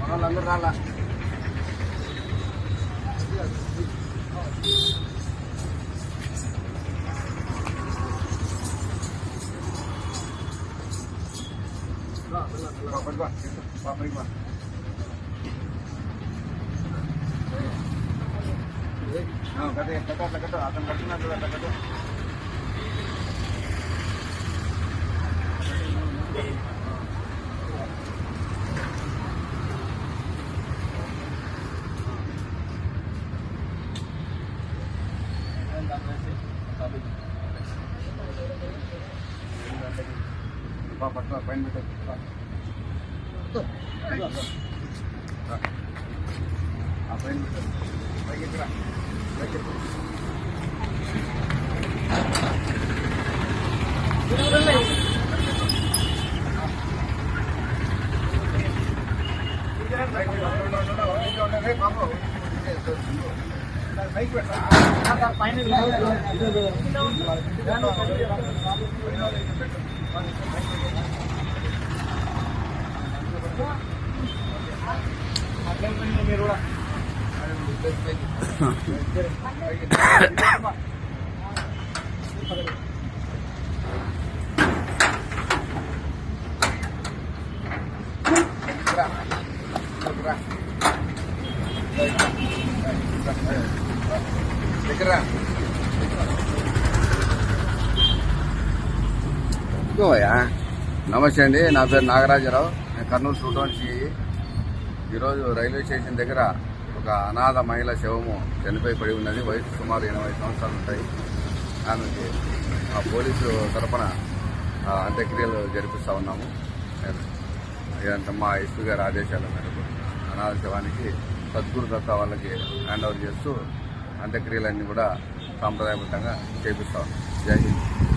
వాళ్ళందరూ రాలా కట్టు అతను కట్టినట్టు కట్టు పట్ల పైన ఆ పైన పైకి ఎక్కడ పైకి మీరు కూడా నమస్తే అండి. నా పేరు నాగరాజరావు. నేను కర్నూలు సూటోన్సి. ఈరోజు రైల్వే స్టేషన్ దగ్గర ఒక అనాథ మహిళ శవము చనిపోయి పడి ఉన్నది. వయసు సుమారు 80 సంవత్సరాలు ఉంటాయి. ఆమెకి ఆ పోలీసు తరఫున అంత్యక్రియలు జరిపిస్తూ ఉన్నాము. ఇదంతా మా ఎస్పీ గారి ఆదేశాల మేరకు అనాథ శవానికి సద్గురు దత్త వాళ్ళకి హ్యాండ్ ఓవర్ చేస్తూ అంత్యక్రియలన్నీ కూడా సాంప్రదాయబద్ధంగా చేపిస్తా ఉన్నాం. జై హింద్.